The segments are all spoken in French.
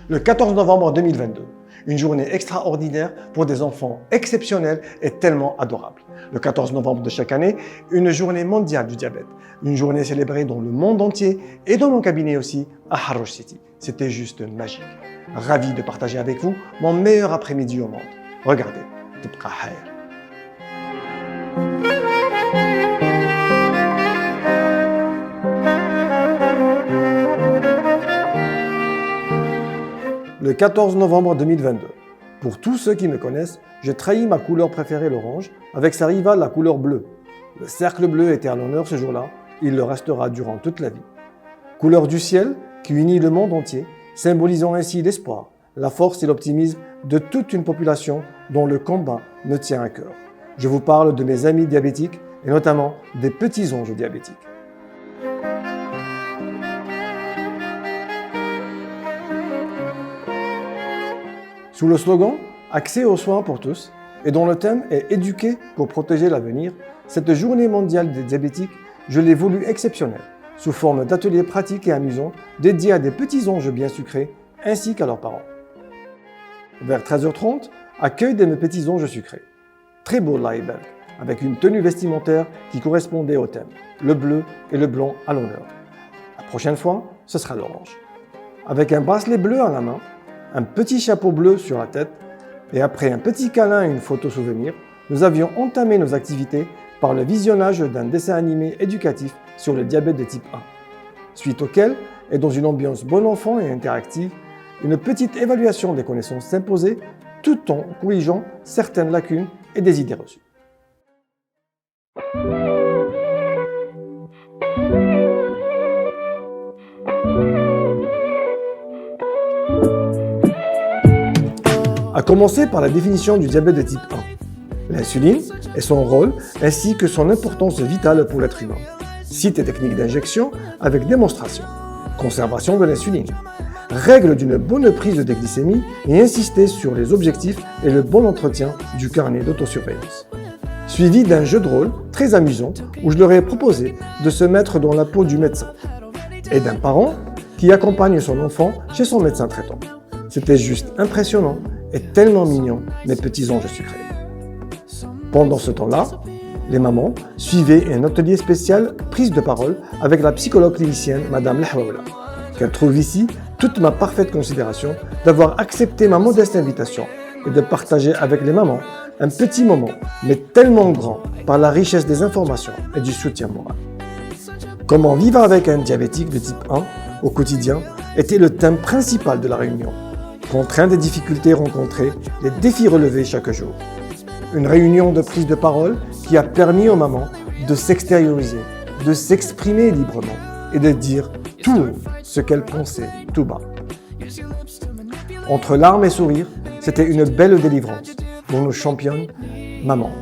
Le 14 novembre 2022, une journée extraordinaire pour des enfants exceptionnels et tellement adorables. Le 14 novembre de chaque année, une journée mondiale du diabète. Une journée célébrée dans le monde entier et dans mon cabinet aussi à Harrouch City. C'était juste magique. Ravi de partager avec vous mon meilleur après-midi au monde. Regardez, Tibqa Khair. Le 14 novembre 2022. Pour tous ceux qui me connaissent, j'ai trahi ma couleur préférée, l'orange, avec sa rivale, la couleur bleue. Le cercle bleu était à l'honneur ce jour-là, il le restera durant toute la vie. Couleur du ciel qui unit le monde entier, symbolisant ainsi l'espoir, la force et l'optimisme de toute une population dont le combat me tient à cœur. Je vous parle de mes amis diabétiques et notamment des petits anges diabétiques. Sous le slogan « Accès aux soins pour tous » et dont le thème est « Éduquer pour protéger l'avenir », cette journée mondiale des diabétiques, je l'ai voulu exceptionnelle, sous forme d'ateliers pratiques et amusants dédiés à des petits anges bien sucrés ainsi qu'à leurs parents. Vers 13h30, accueil de mes petits anges sucrés. Très beau label, avec une tenue vestimentaire qui correspondait au thème, le bleu et le blanc à l'honneur. La prochaine fois, ce sera l'orange. Avec un bracelet bleu à la main, un petit chapeau bleu sur la tête et après un petit câlin et une photo souvenir, nous avions entamé nos activités par le visionnage d'un dessin animé éducatif sur le diabète de type 1, suite auquel, et dans une ambiance bon enfant et interactive, une petite évaluation des connaissances s'imposait tout en corrigeant certaines lacunes et des idées reçues. À commencer par la définition du diabète de type 1. L'insuline et son rôle ainsi que son importance vitale pour l'être humain. Site et techniques d'injection avec démonstration. Conservation de l'insuline. Règle d'une bonne prise de glycémie et insister sur les objectifs et le bon entretien du carnet d'autosurveillance. Suivi d'un jeu de rôle très amusant où je leur ai proposé de se mettre dans la peau du médecin et d'un parent qui accompagne son enfant chez son médecin traitant. C'était juste impressionnant et tellement mignon, mes petits anges sucrés. Pendant ce temps-là, les mamans suivaient un atelier spécial prise de parole avec la psychologue clinicienne Madame Lehwaoula, qu'elle trouve ici toute ma parfaite considération d'avoir accepté ma modeste invitation et de partager avec les mamans un petit moment, mais tellement grand par la richesse des informations et du soutien moral. Comment vivre avec un diabétique de type 1 au quotidien était le thème principal de la réunion. Contraintes et difficultés rencontrées, les défis relevés chaque jour. Une réunion de prise de parole qui a permis aux mamans de s'extérioriser, de s'exprimer librement et de dire tout haut ce qu'elles pensaient tout bas. Entre larmes et sourires, c'était une belle délivrance pour nos championnes mamans.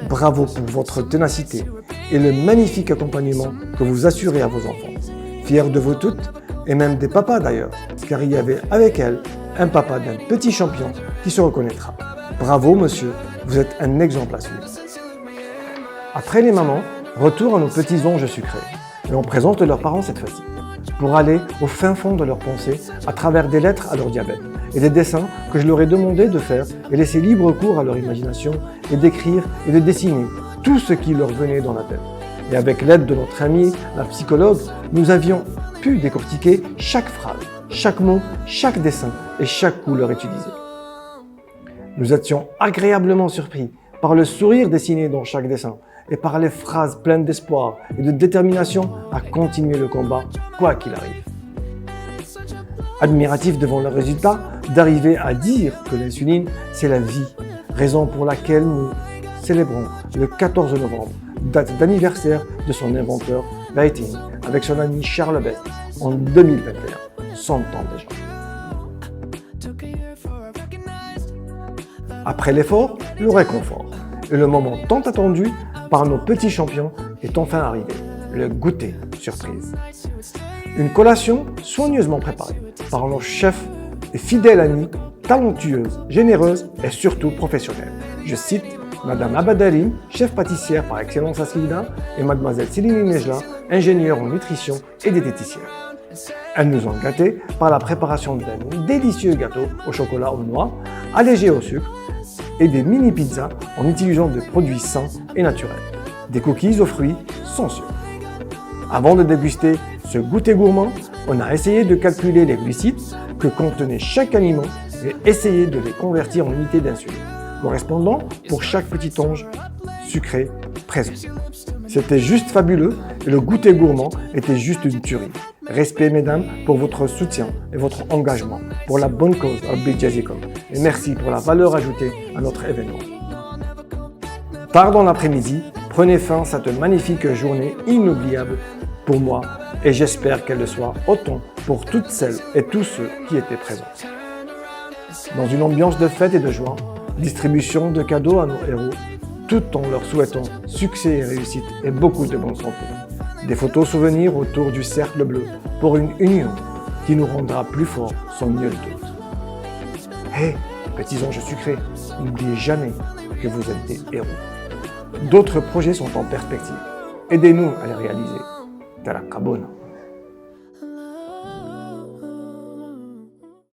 Bravo pour votre ténacité et le magnifique accompagnement que vous assurez à vos enfants. Fiers de vous toutes et même des papas d'ailleurs, car il y avait avec elles un papa d'un petit champion qui se reconnaîtra. Bravo monsieur, vous êtes un exemple à suivre. Après les mamans, retour à nos petits anges sucrés, et on présente leurs parents cette fois-ci, pour aller au fin fond de leurs pensées à travers des lettres à leur diabète et des dessins que je leur ai demandé de faire et laisser libre cours à leur imagination et d'écrire et de dessiner tout ce qui leur venait dans la tête. Et avec l'aide de notre amie, la psychologue, nous avions pu décortiquer chaque phrase, chaque mot, chaque dessin et chaque couleur utilisée. Nous étions agréablement surpris par le sourire dessiné dans chaque dessin et par les phrases pleines d'espoir et de détermination à continuer le combat, quoi qu'il arrive. Admiratif devant le résultat, d'arriver à dire que l'insuline, c'est la vie, raison pour laquelle nous célébrons le 14 novembre, date d'anniversaire de son inventeur, Beiting, avec son ami Charles Best, en 2021, 100 ans déjà. Après l'effort, le réconfort. Et le moment tant attendu par nos petits champions est enfin arrivé, le goûter surprise. Une collation soigneusement préparée par nos chefs et fidèles amis, talentueuse, généreuse et surtout professionnelle. Je cite Madame Abadalim, chef pâtissière par excellence à Slida, et Mademoiselle Céline Nejla, ingénieure en nutrition et diététicienne. Elles nous ont gâtés par la préparation d'un délicieux gâteau au chocolat aux noix, allégé au sucre, et des mini-pizzas en utilisant des produits sains et naturels. Des cookies aux fruits sans sucre. Avant de déguster ce goûter gourmand, on a essayé de calculer les glucides que contenait chaque aliment et essayé de les convertir en unités d'insuline, correspondant pour chaque petit onge sucré présent. C'était juste fabuleux et le goûter gourmand était juste une tuerie. Respect mesdames pour votre soutien et votre engagement pour la bonne cause Rabbi Jazikum et merci pour la valeur ajoutée à notre événement. Tard dans l'après-midi, prenez fin cette magnifique journée inoubliable pour moi et j'espère qu'elle le soit autant pour toutes celles et tous ceux qui étaient présents. Dans une ambiance de fête et de joie, distribution de cadeaux à nos héros, tout en leur souhaitant succès et réussite et beaucoup de bonne santé. Des photos souvenirs autour du cercle bleu pour une union qui nous rendra plus forts sans nul doute. Hé, petits anges sucrés, n'oubliez jamais que vous êtes des héros. D'autres projets sont en perspective. Aidez-nous à les réaliser. Tarakabona.